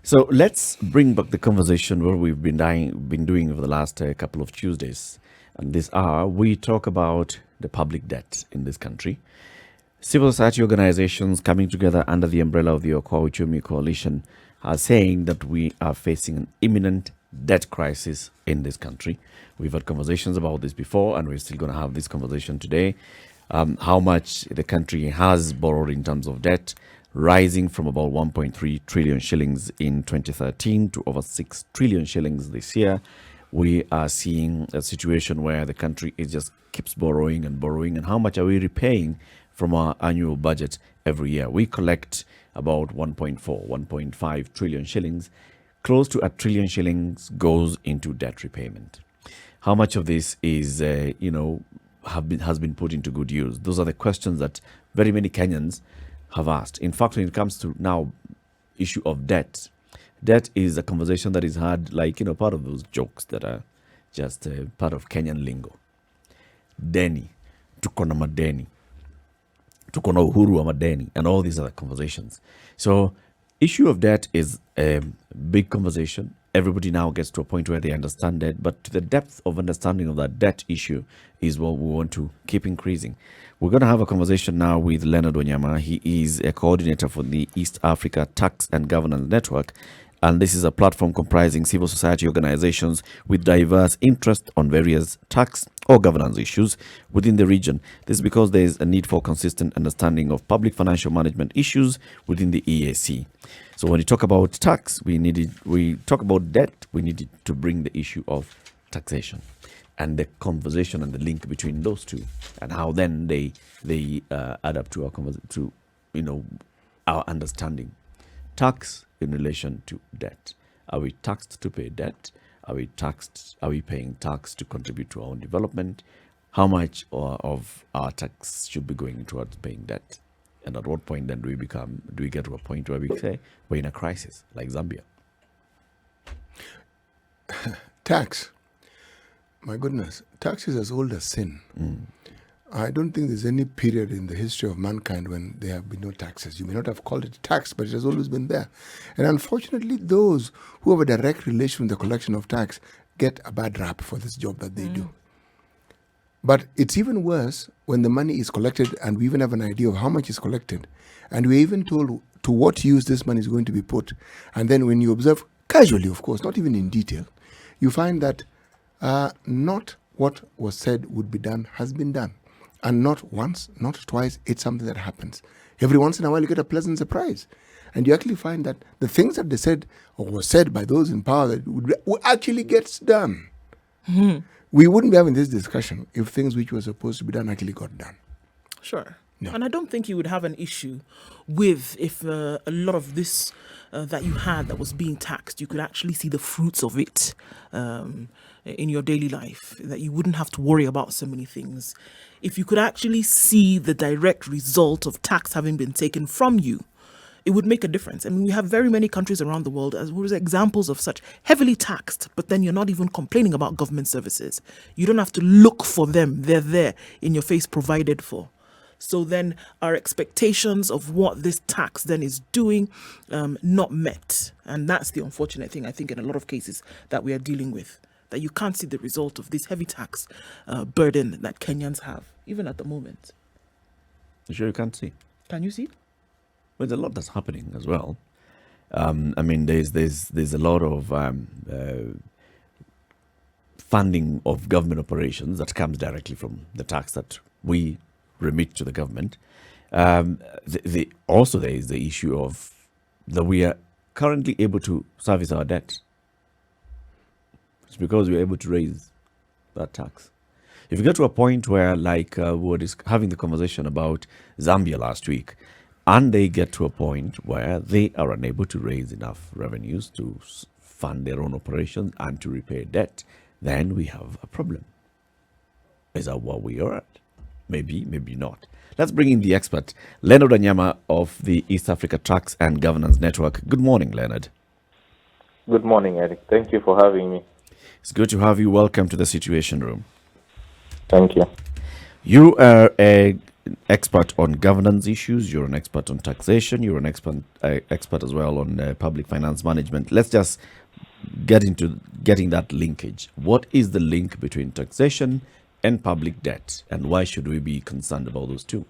So let's bring back the conversation where we've been doing over the last couple of Tuesdays. And this hour, we talk about the public debt in this country. Civil society organizations coming together under the umbrella of the Okoa Uchumi Coalition are saying that we are facing an imminent debt crisis in this country. We've had conversations about this before, and we're still going to have this conversation today. How much the country has borrowed in terms of debt, rising from about 1.3 trillion shillings in 2013 to over 6 trillion shillings this year. We are seeing a situation where the country is just keeps borrowing, and how much are we repaying from our annual budget every year? We collect about 1.5 trillion shillings. Close to a trillion shillings goes into debt repayment. How much of this is, has been put into good use? Those are the questions that very many Kenyans have asked. In fact, when it comes to now issue of debt is a conversation that is had part of those jokes that are just part of Kenyan lingo. Deni, tuko na madeni, tuko na uhuru wa madeni, and all these other conversations. So issue of debt is a big conversation. Everybody now gets to a point where they understand it, but the depth of understanding of that debt issue is what we want to keep increasing. We're going to have a conversation now with Leonard Wanyama. He is a coordinator for the East Africa Tax and Governance Network, and this is a platform comprising civil society organizations with diverse interest on various tax or governance issues within the region. This is because there is a need for consistent understanding of public financial management issues within the EAC. So when we talk about tax, we talk about debt, we needed to bring the issue of taxation and the conversation and the link between those two, and how then they add up to our understanding. Tax in relation to debt. Are we taxed to pay debt? Are we paying tax to contribute to our own development? How much of our tax should be going towards paying debt? And at what point then do we get to a point where we say we're in a crisis like Zambia? Tax. My goodness, tax is as old as sin. I don't think there's any period in the history of mankind when there have been no taxes. You may not have called it tax, but it has always been there. And unfortunately, those who have a direct relation with the collection of tax get a bad rap for this job that they do. But it's even worse when the money is collected and we even have an idea of how much is collected. And we're even told to what use this money is going to be put. And then when you observe, casually of course, not even in detail, you find that not what was said would be done has been done. And not once, not twice, it's something that happens. Every once in a while you get a pleasant surprise. And you actually find that the things that they said or were said by those in power that would actually gets done. We wouldn't be having this discussion if things which were supposed to be done actually got done. Sure. Yeah. And I don't think you would have an issue with if a lot of this that you had that was being taxed, you could actually see the fruits of it in your daily life, that you wouldn't have to worry about so many things. If you could actually see the direct result of tax having been taken from you, it would make a difference. I mean, we have very many countries around the world as examples of such heavily taxed, but then you're not even complaining about government services. You don't have to look for them. They're there in your face, provided for. So then our expectations of what this tax then is doing, not met. And that's the unfortunate thing, I think, in a lot of cases that we are dealing with, that you can't see the result of this heavy tax burden that Kenyans have, even at the moment. You sure you can't see? Can you see? Well, there's a lot that's happening as well. I mean, there's a lot of funding of government operations that comes directly from the tax that we remit to the government. Also, there is the issue of that we are currently able to service our debt. It's because we're able to raise that tax. If you get to a point where, like we were having the conversation about Zambia last week, and they get to a point where they are unable to raise enough revenues to fund their own operations and to repay debt, then we have a problem. Is that what we are at? Maybe, maybe not. Let's bring in the expert, Leonard Wanyama of the East Africa Tax and Governance Network. Good morning, Leonard. Good morning, Eric. Thank you for having me. It's good to have you. Welcome to the Situation Room. Thank you. You are a an expert on governance issues. You're an expert on taxation. You're an expert as well on public finance management. Let's just get into getting that linkage. What is the link between taxation and public debt, and why should we be concerned about those two?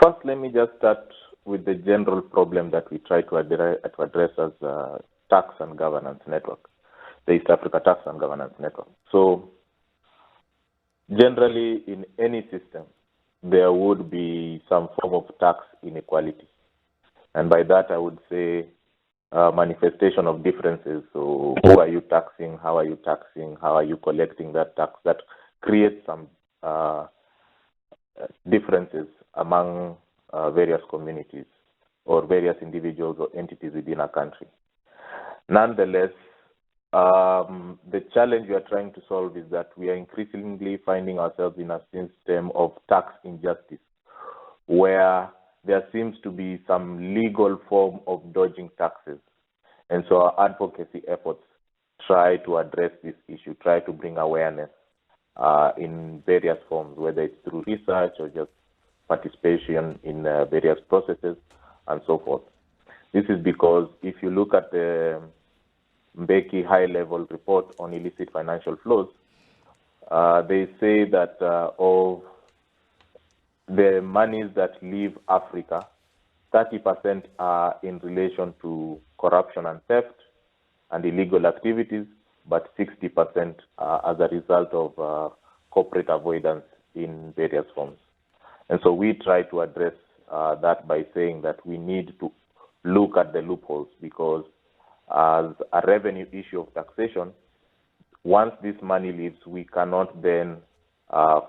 First, let me just start with the general problem that we try to address as a tax and governance network, the East Africa Tax and Governance Network. So, generally, in any system, there would be some form of tax inequality. And by that, I would say manifestation of differences. So, who are you taxing? How are you taxing? How are you collecting that tax? That creates some differences among various communities or various individuals or entities within a country. Nonetheless, the challenge we are trying to solve is that we are increasingly finding ourselves in a system of tax injustice, where there seems to be some legal form of dodging taxes. And so our advocacy efforts try to address this issue, try to bring awareness in various forms, whether it's through research or just participation in various processes and so forth. This is because if you look at the Mbeki high-level report on illicit financial flows, they say that of the monies that leave Africa, 30% are in relation to corruption and theft and illegal activities, but 60% as a result of corporate avoidance in various forms. And so we try to address that by saying that we need to look at the loopholes, because as a revenue issue of taxation, once this money leaves, we cannot then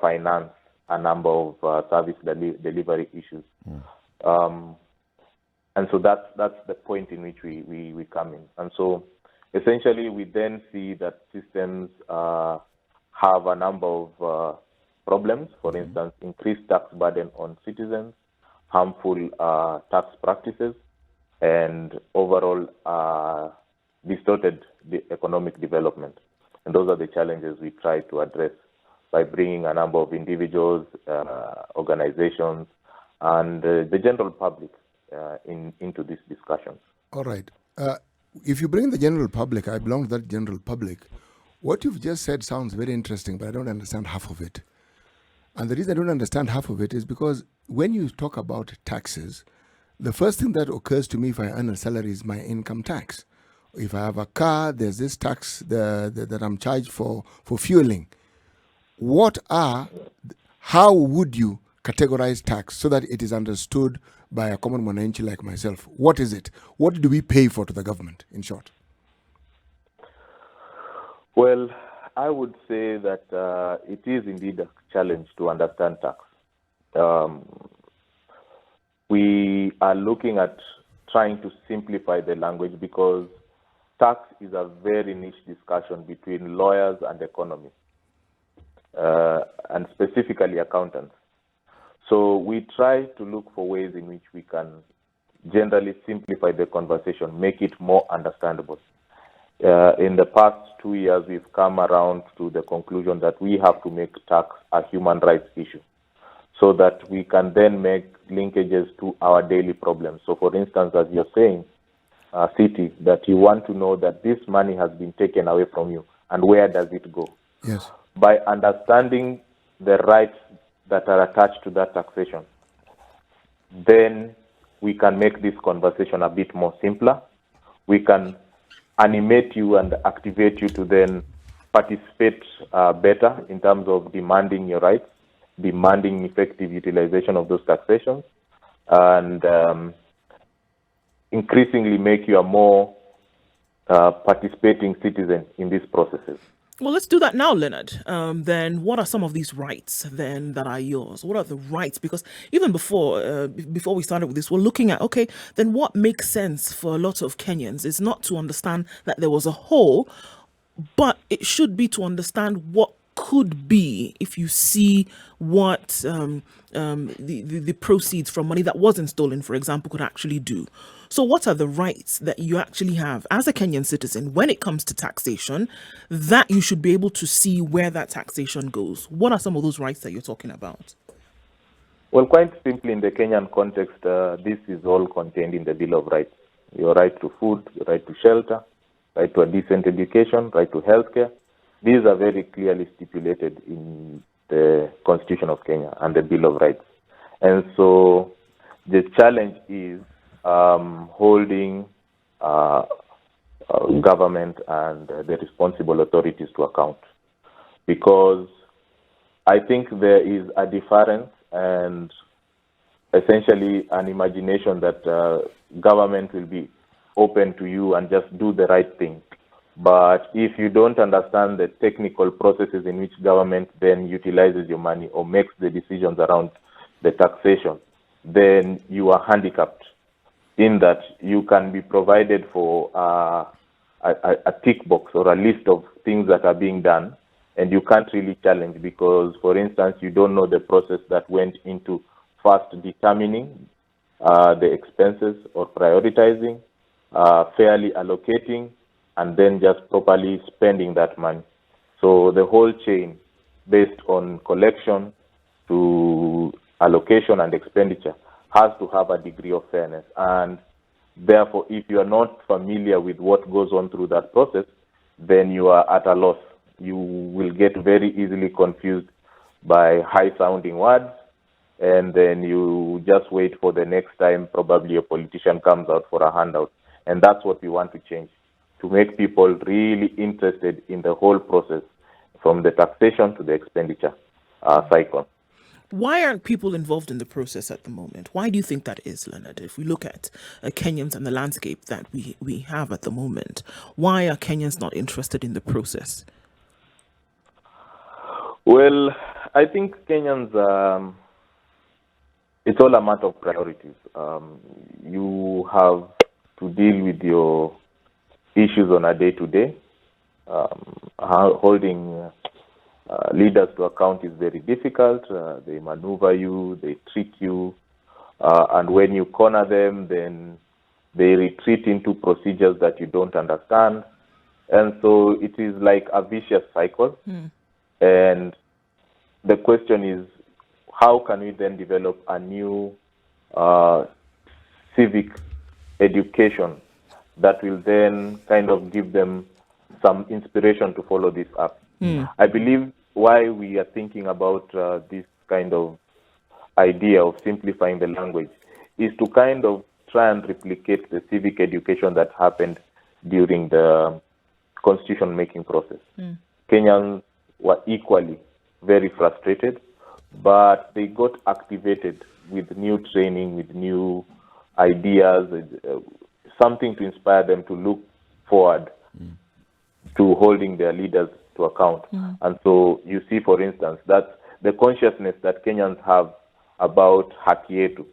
finance a number of service delivery issues. And so that's the point in which we come in. And so essentially, we then see that systems have a number of problems. For instance, increased tax burden on citizens, harmful tax practices, and overall distorted economic development. And those are the challenges we try to address by bringing a number of individuals, organizations, and the general public into these discussions. All right. If you bring the general public, I belong to that general public. What you've just said sounds very interesting, but I don't understand half of it. And the reason I don't understand half of it is because when you talk about taxes, the first thing that occurs to me if I earn a salary is my income tax. If I have a car, there's this tax that I'm charged for fueling. How would you categorize tax so that it is understood by a common mwananchi like myself? What is it? What do we pay for to the government, in short? Well, I would say that it is indeed a challenge to understand tax. We are looking at trying to simplify the language, because tax is a very niche discussion between lawyers and economists, and specifically accountants. So we try to look for ways in which we can generally simplify the conversation, make it more understandable. In the past 2 years, we've come around to the conclusion that we have to make tax a human rights issue, so that we can then make linkages to our daily problems. So for instance, as you're saying, City, that you want to know that this money has been taken away from you, and where does it go? Yes. By understanding the rights that are attached to that taxation, then we can make this conversation a bit more simpler. We can animate you and activate you to then participate better in terms of demanding your rights, demanding effective utilization of those taxations, and increasingly make you a more participating citizen in these processes. Well, let's do that now, Leonard. Then what are some of these rights then that are yours? What are the rights? Because even before we started with this, we're looking at, okay, then what makes sense for a lot of Kenyans is not to understand that there was a hole, but it should be to understand what could be if you see what the proceeds from money that wasn't stolen, for example, could actually do. So what are the rights that you actually have as a Kenyan citizen when it comes to taxation that you should be able to see where that taxation goes? What are some of those rights that you're talking about? Well, quite simply, in the Kenyan context, this is all contained in the Bill of Rights. Your right to food, your right to shelter, right to a decent education, right to healthcare. These are very clearly stipulated in the Constitution of Kenya and the Bill of Rights. And so the challenge is holding government and the responsible authorities to account. Because I think there is a difference and essentially an imagination that government will be open to you and just do the right thing. But if you don't understand the technical processes in which government then utilizes your money or makes the decisions around the taxation, then you are handicapped in that you can be provided for a tick box or a list of things that are being done, and you can't really challenge because, for instance, you don't know the process that went into first determining the expenses or prioritizing, fairly allocating, and then just properly spending that money. So the whole chain, based on collection to allocation and expenditure, has to have a degree of fairness. And therefore, if you are not familiar with what goes on through that process, then you are at a loss. You will get very easily confused by high-sounding words, and then you just wait for the next time probably a politician comes out for a handout. And that's what we want to change, to make people really interested in the whole process, from the taxation to the expenditure cycle. Why aren't people involved in the process at the moment? Why do you think that is, Leonard? If we look at Kenyans and the landscape that we have at the moment, why are Kenyans not interested in the process? Well, I think Kenyans, it's all a matter of priorities. You have to deal with your issues on a day-to-day. Holding leaders to account is very difficult. They maneuver you, they trick you, and when you corner them, then they retreat into procedures that you don't understand. And so it is like a vicious cycle. And the question is, how can we then develop a new civic education that will then kind of give them some inspiration to follow this up? I believe why we are thinking about this kind of idea of simplifying the language is to kind of try and replicate the civic education that happened during the constitution-making process. Kenyans were equally very frustrated, but they got activated with new training, with new ideas, something to inspire them to look forward to holding their leaders to account. And so you see, for instance, that the consciousness that Kenyans have about haki yetu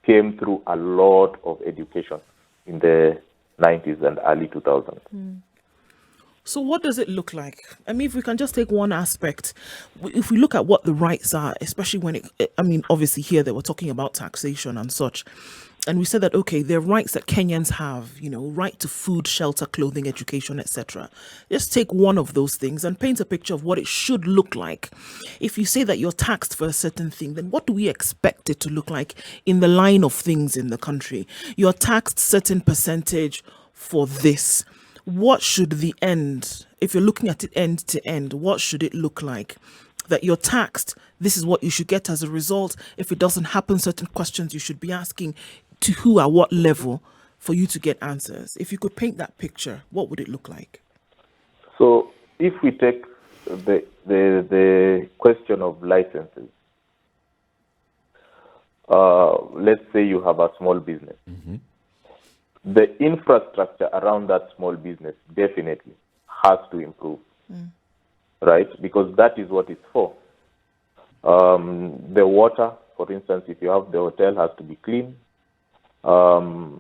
came through a lot of education in the 90s and early 2000s. So what does it look like? I mean, if we can just take one aspect, if we look at what the rights are, especially when obviously here they were talking about taxation and such, and we said that, okay, there are rights that Kenyans have, right to food, shelter, clothing, education, etc. Just take one of those things and paint a picture of what it should look like. If you say that you're taxed for a certain thing, then what do we expect it to look like in the line of things in the country? You're taxed certain percentage for this. What should the end, if you're looking at it end to end, what should it look like? That you're taxed, this is what you should get as a result. If it doesn't happen, certain questions you should be asking, to who, at what level, for you to get answers. If you could paint that picture, what would it look like? So if we take the question of licenses, let's say you have a small business. The infrastructure around that small business definitely has to improve, right? Because that is what it's for. The water, for instance, if you have the hotel, has to be clean. The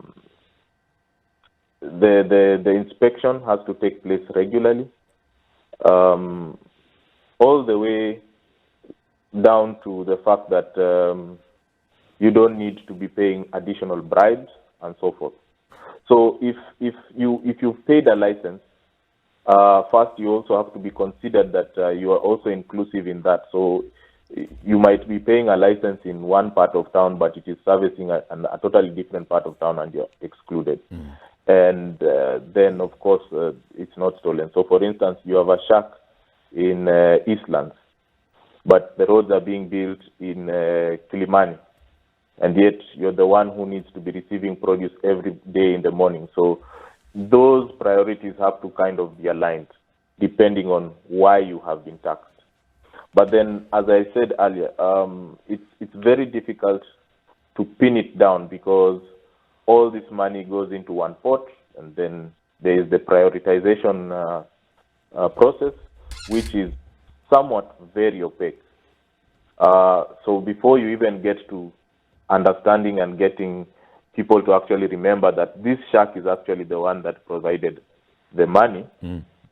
inspection has to take place regularly. all the way down to the fact that you don't need to be paying additional bribes and so forth. So if you've paid a license, first you also have to be considered that you are also inclusive in that. So you might be paying a license in one part of town, but it is servicing a totally different part of town, and you're excluded. And then, of course, it's not stolen. So, for instance, you have a shack in Eastlands, but the roads are being built in Kilimani, and yet you're the one who needs to be receiving produce every day in the morning. So those priorities have to kind of be aligned depending on why you have been taxed. But then, as I said earlier, it's very difficult to pin it down because all this money goes into one pot, and then there is the prioritization process, which is somewhat very opaque. So before you even get to understanding and getting people to actually remember that this shack is actually the one that provided the money,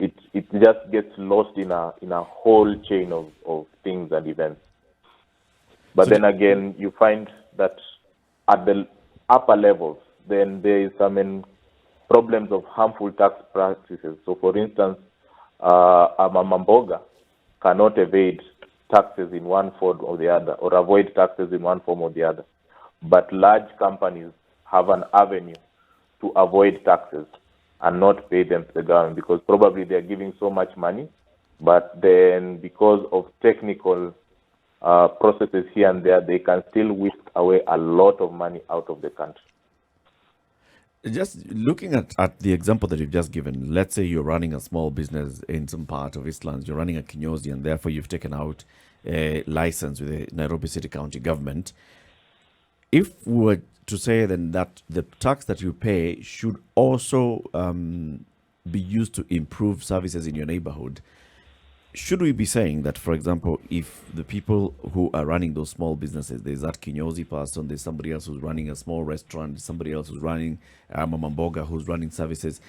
it just gets lost in a whole chain of things and events. But so then again, you find that at the upper levels, then there is some problems of harmful tax practices. So, for instance, a mamamboga cannot evade taxes in one form or the other, or avoid taxes in one form or the other. But large companies have an avenue to avoid taxes and not pay them to the government because probably they're giving so much money, but then because of technical processes here and there, they can still whisk away a lot of money out of the country. Just looking at the example that you've just given, let's say you're running a small business in some part of Eastlands, you're running a kinyozi, and therefore you've taken out a license with the Nairobi City County government. If we were to say then that the tax that you pay should also be used to improve services in your neighborhood, should we be saying that, for example, if the people who are running those small businesses, there's that kinyozi person, there's somebody else who's running a small restaurant, somebody else who's running mamamboga, who's running services,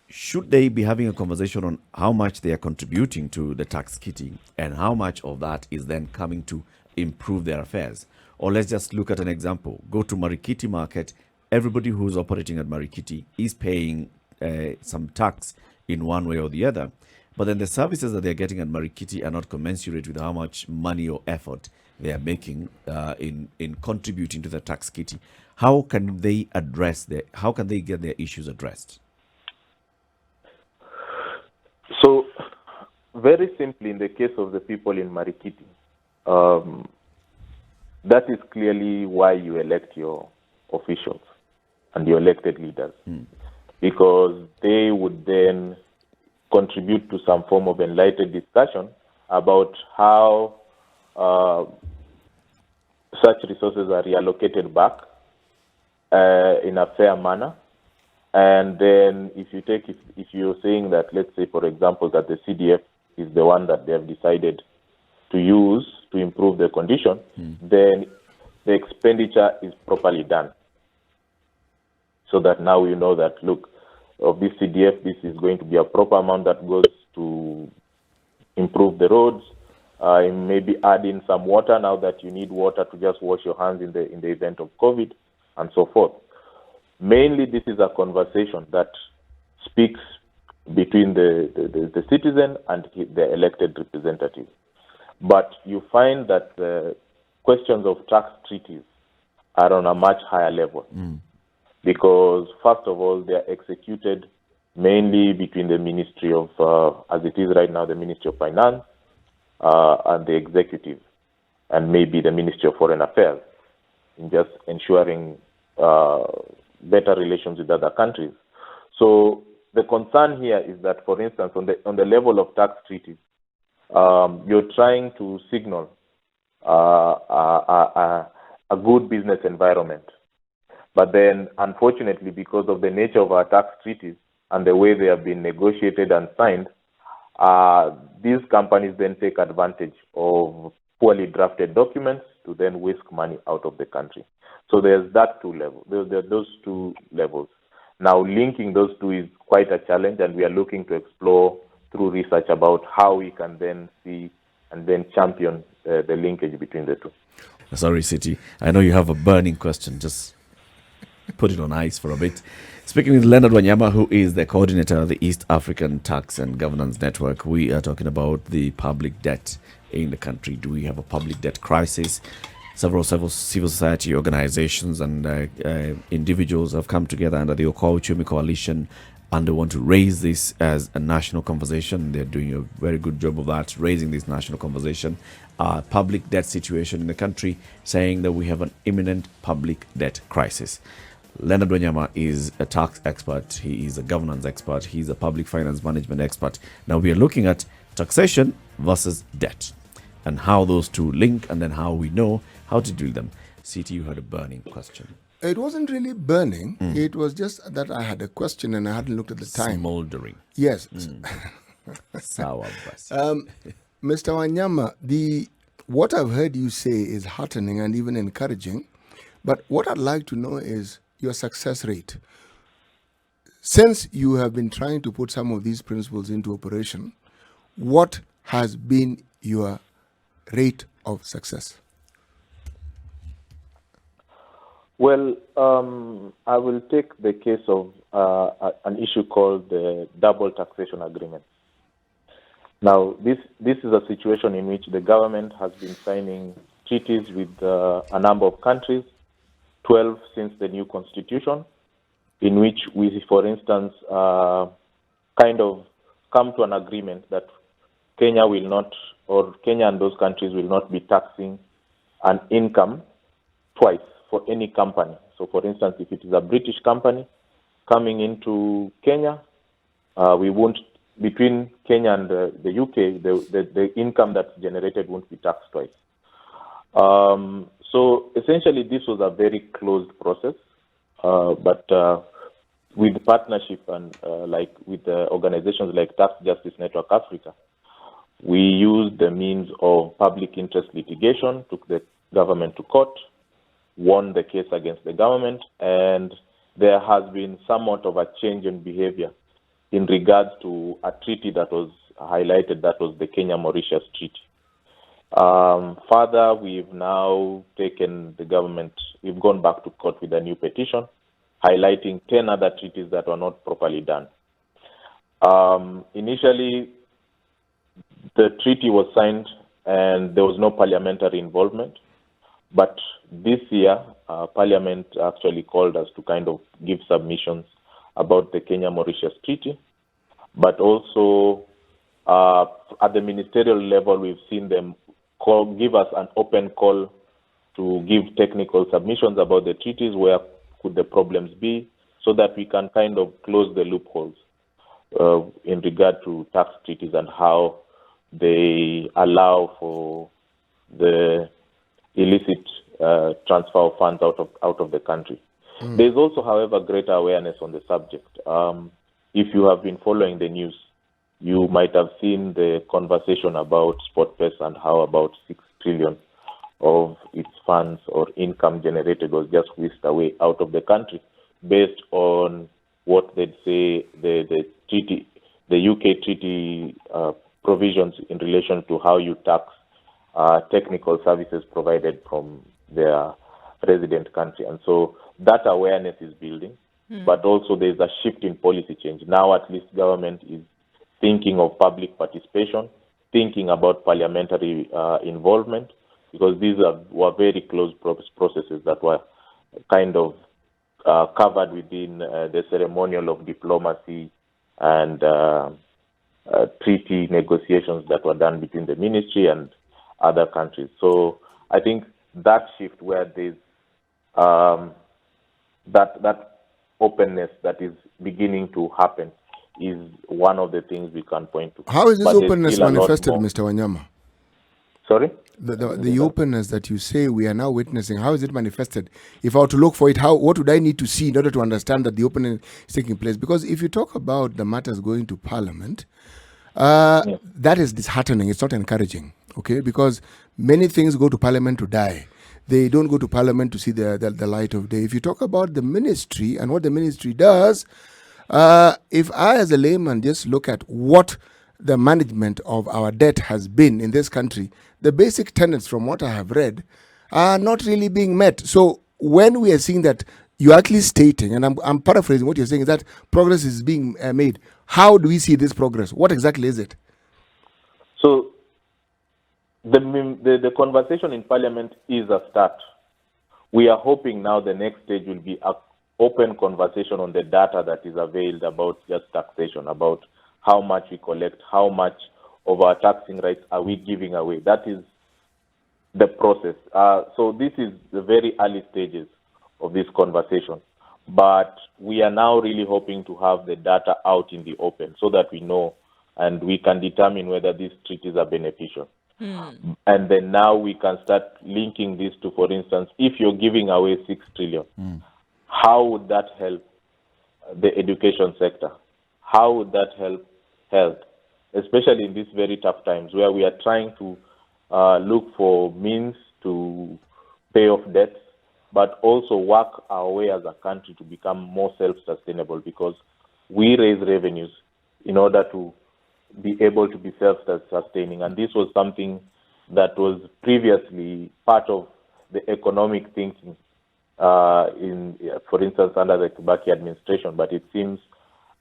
should they be having a conversation on how much they are contributing to the tax kitty and how much of that is then coming to improve their affairs? Or let's just look at an example. Go to Marikiti Market. Everybody who's operating at Marikiti is paying some tax in one way or the other. But then the services that they're getting at Marikiti are not commensurate with how much money or effort they are making in contributing to the tax kitty. How can they get their issues addressed? So, very simply, in the case of the people in Marikiti, that is clearly why you elect your officials and your elected leaders, because they would then contribute to some form of enlightened discussion about how such resources are reallocated back in a fair manner. And then if you're saying that, let's say, for example, that the CDF is the one that they have decided to use to improve the condition, then the expenditure is properly done. So that now you know that, look, of this CDF, this is going to be a proper amount that goes to improve the roads, maybe add in some water now that you need water to just wash your hands in the event of COVID, and so forth. Mainly, this is a conversation that speaks between the citizen and the elected representative. But you find that the questions of tax treaties are on a much higher level. Because, first of all, they are executed mainly between the Ministry of, as it is right now, the Ministry of Finance and the Executive, and maybe the Ministry of Foreign Affairs, in just ensuring better relations with other countries. So the concern here is that, for instance, on the level of tax treaties, you're trying to signal a good business environment. But then, unfortunately, because of the nature of our tax treaties and the way they have been negotiated and signed, these companies then take advantage of poorly drafted documents to then whisk money out of the country. So there's that two level. There's those two levels. Now, linking those two is quite a challenge, and we are looking to explore through research about how we can then see and then champion the linkage between the two. Sorry, City. I know you have a burning question. Just put it on ice for a bit. Speaking with Leonard Wanyama, who is the coordinator of the East African Tax and Governance Network, we are talking about the public debt in the country. Do we have a public debt crisis? Several civil society organizations and individuals have come together under the Okoa Uchumi Coalition, and they want to raise this as a national conversation. They're doing a very good job of that, raising this national conversation. Public debt situation in the country, saying that we have an imminent public debt crisis. Leonard Wanyama is a tax expert. He is a governance expert. He's a public finance management expert. Now we are looking at taxation versus debt and how those two link, and then how we know how to deal them. CT, you had a burning question. It wasn't really burning. It was just that I had a question and I hadn't looked at the time. Smoldering. Yes. Sour bus. Mr. Wanyama, what I've heard you say is heartening and even encouraging, but what I'd like to know is your success rate. Since you have been trying to put some of these principles into operation, what has been your rate of success? Well, I will take the case of an issue called the double taxation agreement. Now, this is a situation in which the government has been signing treaties with a number of countries, 12 since the new constitution, in which we, for instance, kind of come to an agreement that Kenya will not, or Kenya and those countries will not be taxing an income twice for any company. So, for instance, if it is a British company coming into Kenya, we won't, between Kenya and the UK, the income that's generated won't be taxed twice. So essentially, this was a very closed process, but with partnership and like with organizations like Tax Justice Network Africa, we used the means of public interest litigation, took the government to court, won the case against the government, and there has been somewhat of a change in behavior in regards to a treaty that was highlighted, that was the Kenya-Mauritius Treaty. Further, we've now taken the government, we've gone back to court with a new petition, highlighting 10 other treaties that were not properly done. Initially, the treaty was signed and there was no parliamentary involvement. But this year, Parliament actually called us to kind of give submissions about the Kenya-Mauritius Treaty. But also, at the ministerial level, we've seen them give us an open call to give technical submissions about the treaties, where could the problems be, so that we can kind of close the loopholes in regard to tax treaties and how they allow for the illicit transfer of funds out of the country. There's also, however, greater awareness on the subject. If you have been following the news, you might have seen the conversation about SportPesa and how about 6 trillion of its funds or income generated was just whisked away out of the country, based on what they'd say the treaty, the UK treaty provisions in relation to how you tax technical services provided from their resident country. And so that awareness is building, but also there's a shift in policy change. Now at least government is thinking of public participation, thinking about parliamentary involvement, because these were very close processes that were kind of covered within the ceremonial of diplomacy and treaty negotiations that were done between the ministry and other countries. So I think that shift, where there's that openness that is beginning to happen, is one of the things we can point to. How is this openness manifested, Mr. Wanyama? Sorry? The openness that you say we are now witnessing, how is it manifested? If I were to look for it, what would I need to see in order to understand that the openness is taking place? Because if you talk about the matters going to Parliament, that is disheartening. It's not encouraging, okay? Because many things go to Parliament to die. They don't go to Parliament to see the light of day. If you talk about the ministry and what the ministry does, if I as a layman just look at what the management of our debt has been in this country, the basic tenets from what I have read are not really being met. So when we are seeing that, you're actually stating, and I'm paraphrasing what you're saying, is that progress is being made. How do we see this progress? What exactly is it? So the conversation in Parliament is a start. We are hoping now the next stage will be an open conversation on the data that is availed about just taxation, about how much we collect, how much of our taxing rights are we giving away. That is the process. So this is the very early stages of this conversation. But we are now really hoping to have the data out in the open so that we know and we can determine whether these treaties are beneficial. And then now we can start linking this to, for instance, if you're giving away 6 trillion, how would that help the education sector? How would that help health, especially in these very tough times where we are trying to look for means to pay off debts, but also work our way as a country to become more self-sustainable, because we raise revenues in order to be able to be self-sustaining. And this was something that was previously part of the economic thinking for instance, under the Kibaki administration, but it seems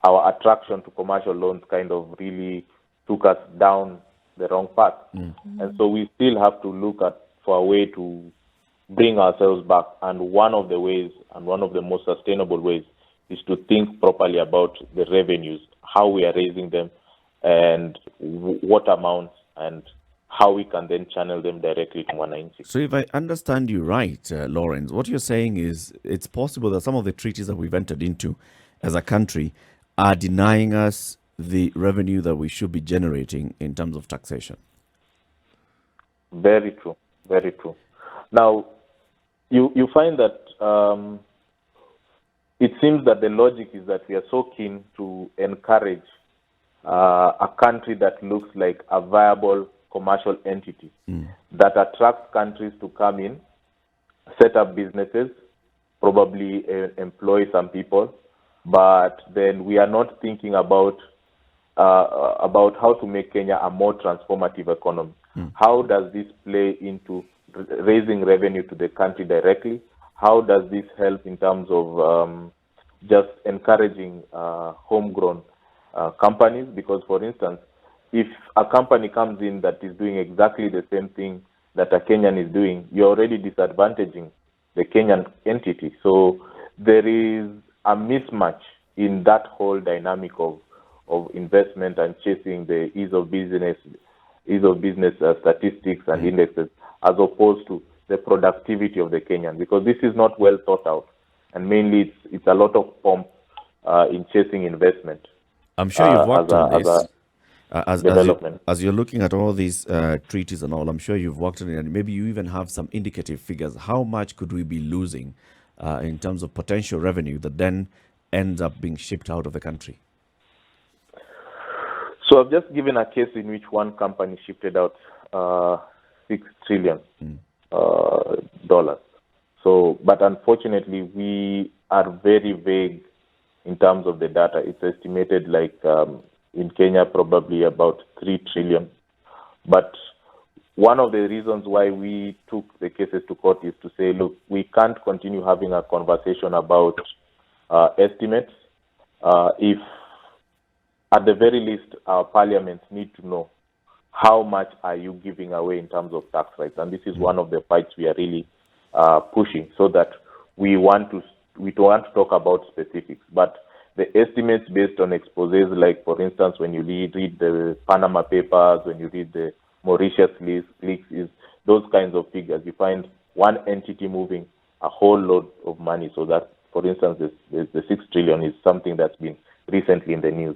our attraction to commercial loans kind of really took us down the wrong path. And so we still have to look for a way to bring ourselves back. And one of the ways, and one of the most sustainable ways, is to think properly about the revenues, how we are raising them, and what amounts, and how we can then channel them directly to Wananchi. So if I understand you right, Lawrence, what you're saying is it's possible that some of the treaties that we've entered into as a country are denying us the revenue that we should be generating in terms of taxation. Very true, very true. Now, you find that it seems that the logic is that we are so keen to encourage a country that looks like a viable commercial entity that attracts countries to come in, set up businesses, probably employ some people, but then we are not thinking about how to make Kenya a more transformative economy. How does this play into raising revenue to the country directly? How does this help in terms of just encouraging homegrown companies? Because, for instance, if a company comes in that is doing exactly the same thing that a Kenyan is doing, you're already disadvantaging the Kenyan entity. So there is a mismatch in that whole dynamic of investment and chasing the ease of business statistics and indexes, as opposed to the productivity of the Kenyan, because this is not well thought out, and mainly it's a lot of pomp in chasing investment. I'm sure you've worked on this. Development. As you're looking at all these treaties and all, I'm sure you've worked on it, and maybe you even have some indicative figures. How much could we be losing in terms of potential revenue that then ends up being shipped out of the country? So I've just given a case in which one company shifted out $6 trillion dollars. So, but unfortunately, we are very vague in terms of the data. It's estimated like in Kenya, probably about 3 trillion. But one of the reasons why we took the cases to court is to say, look, we can't continue having a conversation about estimates if, at the very least, our parliaments need to know how much are you giving away in terms of tax rights. And this is one of the fights we are really pushing, so that we don't want to talk about specifics, but the estimates based on exposés, like, for instance, when you read the Panama Papers, when you read the Mauritius leaks, is those kinds of figures. You find one entity moving a whole load of money. So that, for instance, the 6 trillion is something that's been recently in the news.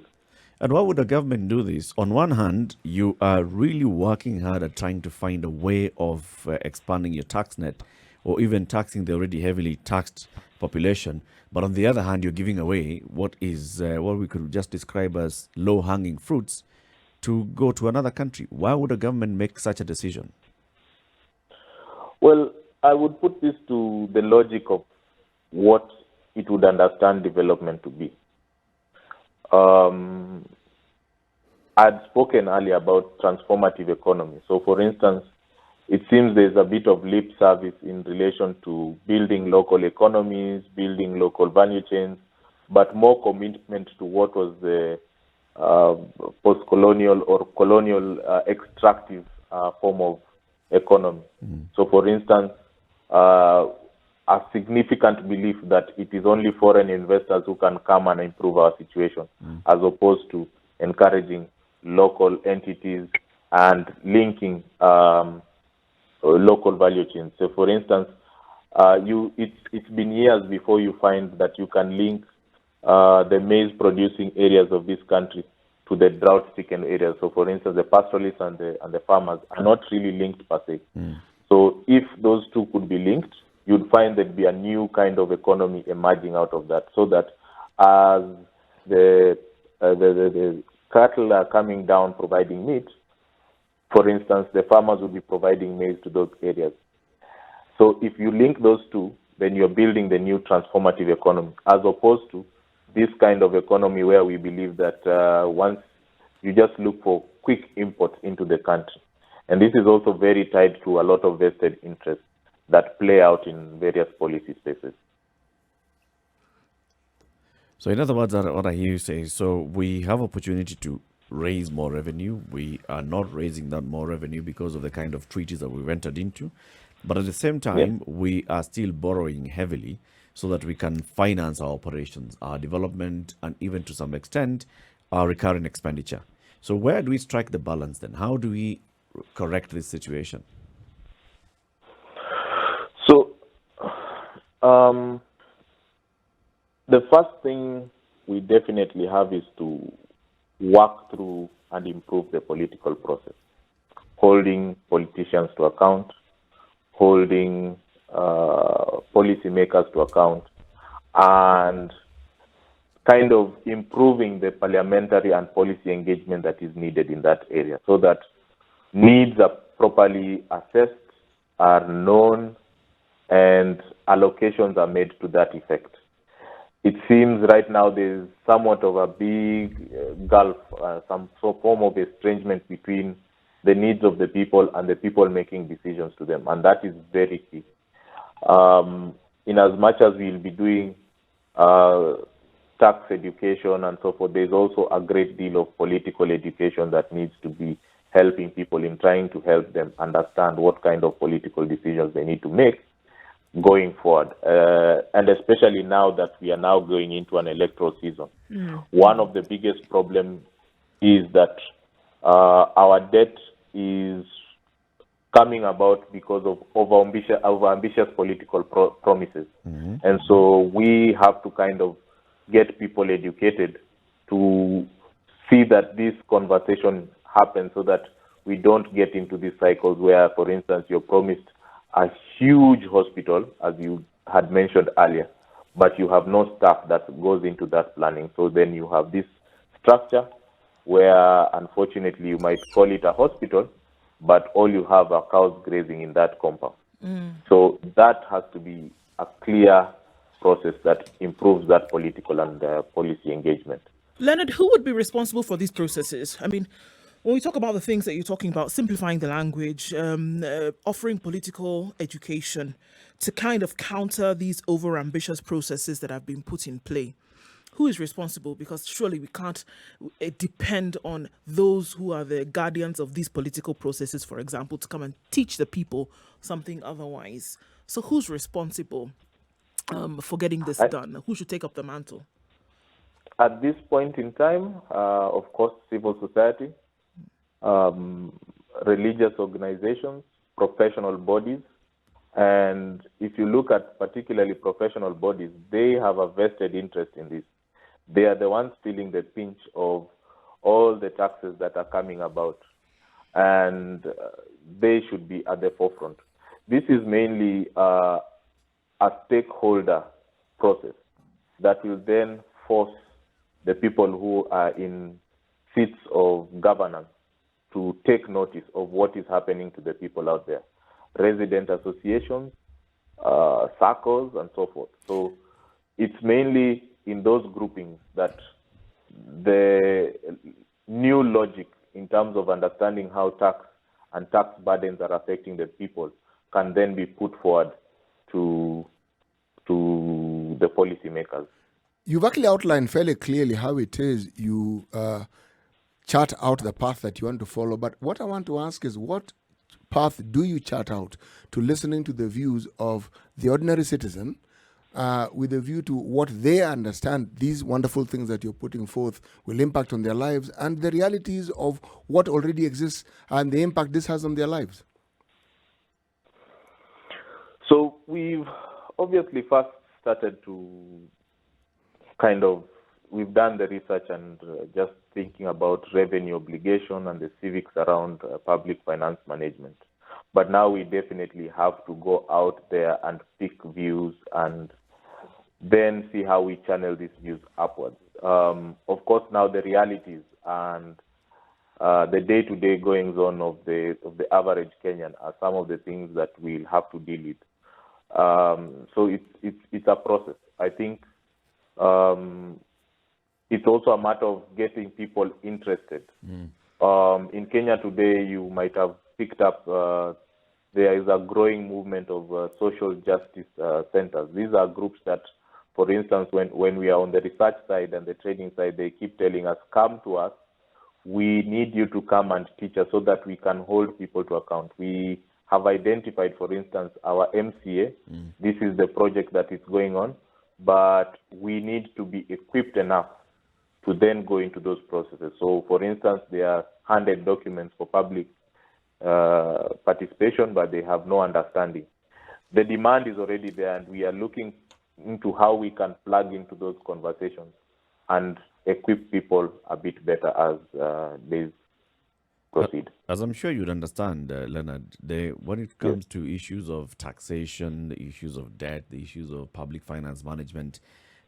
And why would the government do this? On one hand, you are really working hard at trying to find a way of expanding your tax net, or even taxing the already heavily taxed population. But on the other hand, you're giving away what is what we could just describe as low-hanging fruits to go to another country. Why would a government make such a decision? Well, I would put this to the logic of what it would understand development to be. I'd spoken earlier about transformative economy. So, for instance, it seems there's a bit of lip service in relation to building local economies, building local value chains, but more commitment to what was the post-colonial or colonial extractive form of economy. So, for instance, a significant belief that it is only foreign investors who can come and improve our situation, as opposed to encouraging local entities and linking local value chains. So, for instance, it's been years before you find that you can link the maize-producing areas of this country to the drought-stricken areas. So, for instance, the pastoralists and the farmers are not really linked per se. So, if those two could be linked, you'd find there'd be a new kind of economy emerging out of that. So that as the cattle are coming down providing meat, for instance, the farmers will be providing maize to those areas. So if you link those two, then you're building the new transformative economy, as opposed to this kind of economy where we believe that once you just look for quick imports into the country. And this is also very tied to a lot of vested interests that play out in various policy spaces. So in other words, what I hear you say, so we have opportunity to raise more revenue. We are not raising that more revenue because of the kind of treaties that we've entered into. But at the same time, we are still borrowing heavily so that we can finance our operations, our development, and even to some extent, our recurring expenditure. So where do we strike the balance then? How do we correct this situation? So, the first thing we definitely have is to work through and improve the political process, holding politicians to account, holding policymakers to account, and kind of improving the parliamentary and policy engagement that is needed in that area, so that needs are properly assessed, are known, and allocations are made to that effect. It seems right now there's somewhat of a big gulf, some form of estrangement between the needs of the people and the people making decisions to them, and that is very key. In as much as we'll be doing tax education and so forth, there's also a great deal of political education that needs to be helping people in trying to help them understand what kind of political decisions they need to make going forward. And especially now that we are now going into an electoral season. One of the biggest problems is that our debt is coming about because of over-ambitious political promises. And so we have to kind of get people educated to see that this conversation happens, so that we don't get into these cycles where, for instance, you're promised a huge hospital, as you had mentioned earlier, but you have no staff that goes into that planning. So then you have this structure where, unfortunately, you might call it a hospital, but all you have are cows grazing in that compound. So that has to be a clear process that improves that political and policy engagement. Leonard, who would be responsible for these processes? I mean, when we talk about the things that you're talking about, simplifying the language, offering political education to kind of counter these over-ambitious processes that have been put in play, who is responsible? Because surely we can't depend on those who are the guardians of these political processes, for example, to come and teach the people something otherwise. So who's responsible for getting this done? Who should take up the mantle? At this point in time, of course, civil society, religious organizations, professional bodies. And if you look at particularly professional bodies, they have a vested interest in this. They are the ones feeling the pinch of all the taxes that are coming about, and they should be at the forefront. This is mainly a stakeholder process that will then force the people who are in seats of governance to take notice of what is happening to the people out there. Resident associations, circles, and so forth. So it's mainly in those groupings that the new logic in terms of understanding how tax and tax burdens are affecting the people can then be put forward to the policymakers. You've actually outlined fairly clearly how it is you chart out the path that you want to follow. But what I want to ask is, what path do you chart out to listening to the views of the ordinary citizen with a view to what they understand these wonderful things that you're putting forth will impact on their lives and the realities of what already exists and the impact this has on their lives? So we've obviously first started to we've done the research and just thinking about revenue obligation and the civics around public finance management. But now we definitely have to go out there and pick views and then see how we channel these views upwards. Of course, now the realities and the day-to-day goings-on of the average Kenyan are some of the things that we'll have to deal with. So it's a process. I think it's also a matter of getting people interested. In Kenya today, you might have picked up there is a growing movement of social justice centers. These are groups that, for instance, when we are on the research side and the training side, they keep telling us, come to us. We need you to come and teach us so that we can hold people to account. We have identified, for instance, our MCA. This is the project that is going on, but we need to be equipped enough to then go into those processes. So, for instance, they are handed documents for public participation, but they have no understanding. The demand is already there, and we are looking into how we can plug into those conversations and equip people a bit better as they proceed. As I'm sure you'd understand, Leonard, when it comes to issues of taxation, the issues of debt, the issues of public finance management,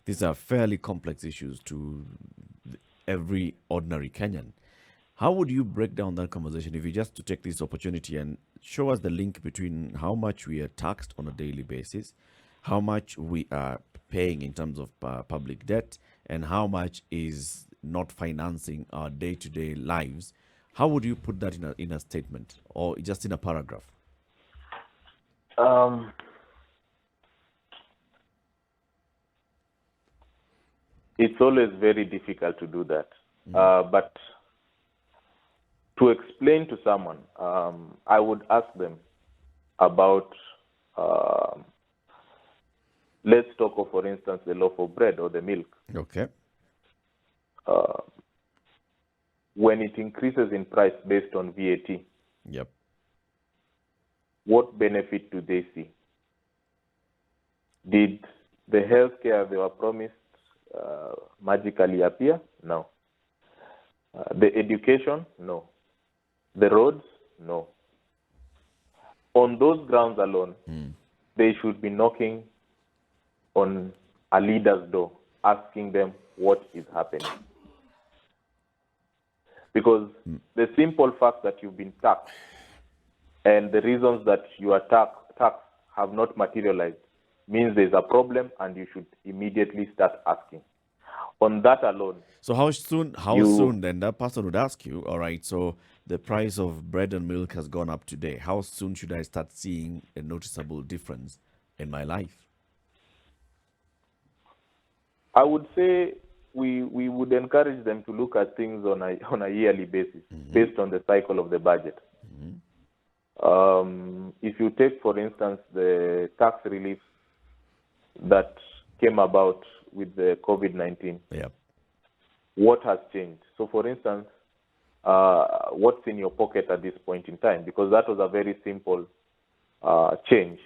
these are fairly complex issues to every ordinary Kenyan. How would you break down that conversation if you just to take this opportunity and show us the link between how much we are taxed on a daily basis, how much we are paying in terms of public debt, and how much is not financing our day-to-day lives? How would you put that in a statement or just in a paragraph? It's always very difficult to do that. But to explain to someone, I would ask them about, let's talk of, for instance, the loaf of bread or the milk. Okay. When it increases in price based on VAT, Yep. what benefit do they see? Did the healthcare they were promised magically appear? No. The education? No. The roads? No. On those grounds alone, they should be knocking on a leader's door, asking them what is happening. Because the simple fact that you've been taxed and the reasons that you are taxed have not materialized means there's a problem and you should immediately start asking. On that alone. So how soon then that person would ask you, all right, so the price of bread and milk has gone up today. How soon should I start seeing a noticeable difference in my life? I would say we would encourage them to look at things on a yearly basis, based on the cycle of the budget. If you take, for instance, the tax relief that came about with the COVID-19, what has changed? So, for instance, what's in your pocket at this point in time? Because that was a very simple change.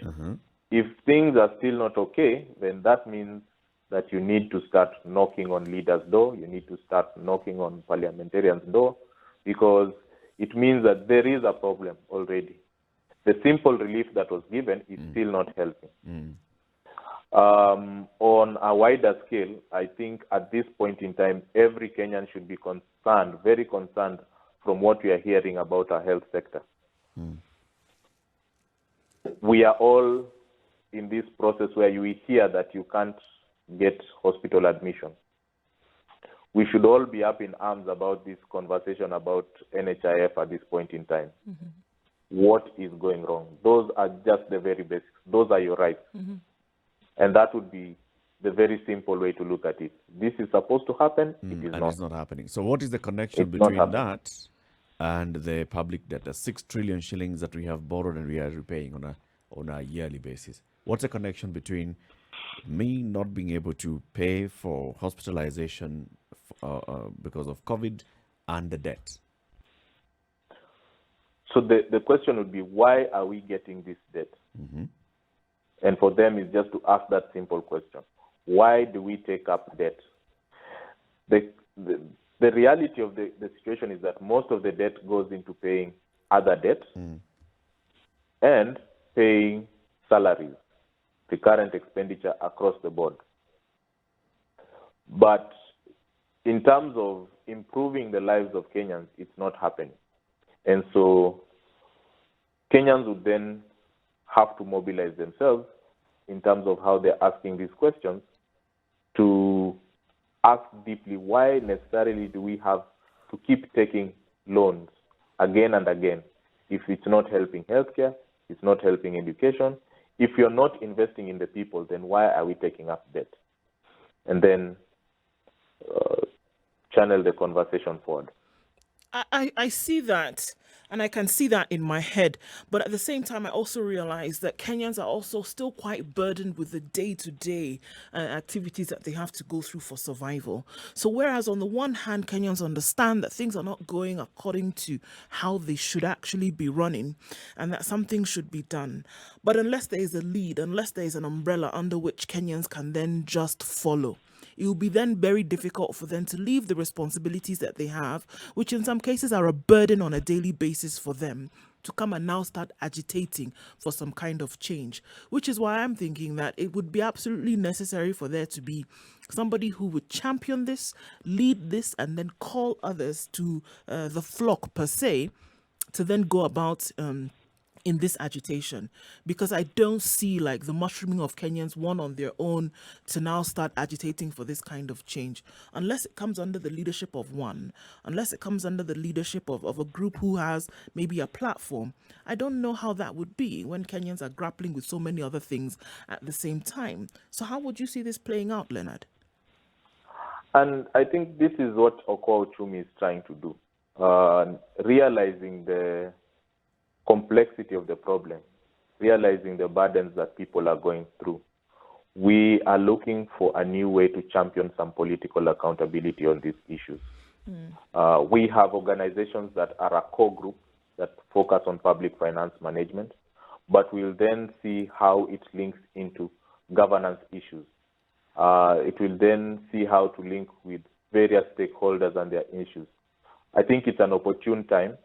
If things are still not okay, then that means that you need to start knocking on leaders' door. You need to start knocking on parliamentarians' door, because it means that there is a problem already. The simple relief that was given is still not helping. On a wider scale, I think at this point in time, every Kenyan should be concerned, very concerned, from what we are hearing about our health sector. We are all in this process where we hear that you can't get hospital admission. we should all be up in arms about this conversation about NHIF at this point in time. What is going wrong? Those are just the very basics. Those are your rights. And that would be the very simple way to look at it. This is supposed to happen. It is And not. it's not happening. So what is the connection It's not between happening. that and the public debt, the 6 trillion shillings that we have borrowed and we are repaying on a yearly basis? What's the connection between me not being able to pay for hospitalization because of COVID and the debt? So the question would be, why are we getting this debt? And for them, it's just to ask that simple question. Why do we take up debt? The reality of the situation is that most of the debt goes into paying other debts and paying salaries, the current expenditure across the board. But in terms of improving the lives of Kenyans, it's not happening. And so Kenyans would then have to mobilize themselves in terms of how they're asking these questions to ask deeply, why necessarily do we have to keep taking loans again and again if it's not helping healthcare, it's not helping education? If you're not investing in the people, then why are we taking up debt? And then channel the conversation forward. I see that, and I can see that in my head. But at the same time, I also realize that Kenyans are also still quite burdened with the day-to-day activities that they have to go through for survival. So whereas on the one hand, Kenyans understand that things are not going according to how they should actually be running and that something should be done. But unless there is a lead, unless there is an umbrella under which Kenyans can then just follow, it will be then very difficult for them to leave the responsibilities that they have, which in some cases are a burden on a daily basis for them, to come and now start agitating for some kind of change. Which is why I'm thinking that it would be absolutely necessary for there to be somebody who would champion this, lead this, and then call others to the flock per se, to then go about in this agitation, because I don't see like the mushrooming of Kenyans one on their own to now start agitating for this kind of change, unless it comes under the leadership of one, unless it comes under the leadership of a group who has maybe a platform. I don't know how that would be when Kenyans are grappling with so many other things at the same time. So how would you see this playing out, Leonard? And I think this is what Okoa Uchumi is trying to do, realizing the complexity of the problem, realizing the burdens that people are going through. We are looking for a new way to champion some political accountability on these issues. We have organizations that are a core group that focus on public finance management, but we'll then see how it links into governance issues. It will then see how to link with various stakeholders and their issues. I think it's an opportune time.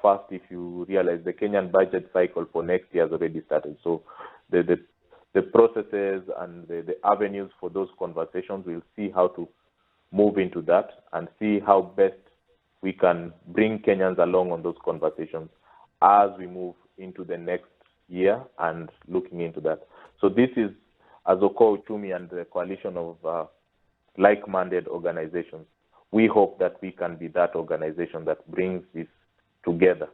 First, if you realize the Kenyan budget cycle for next year has already started. So the processes and the avenues for those conversations, we'll see how to move into that and see how best we can bring Kenyans along on those conversations as we move into the next year and looking into that. So this is, as Okoa Uchumi and the coalition of like-minded organizations, we hope that we can be that organization that brings this together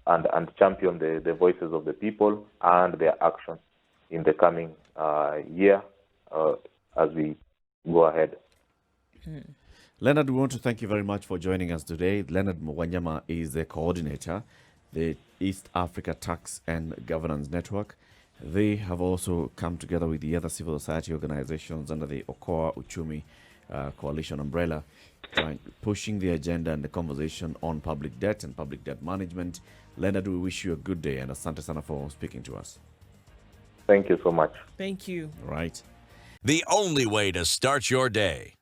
and champion the voices of the people and their actions in the coming year as we go ahead. Leonard, we want to thank you very much for joining us today. Leonard Wanyama is the coordinator, the East Africa Tax and Governance Network. They have also come together with the other civil society organizations under the Okoa Uchumi coalition umbrella, pushing the agenda and the conversation on public debt and public debt management. Leonard, we wish you a good day, and asante sana for speaking to us. Thank you so much. Thank you. Right. The only way to start your day.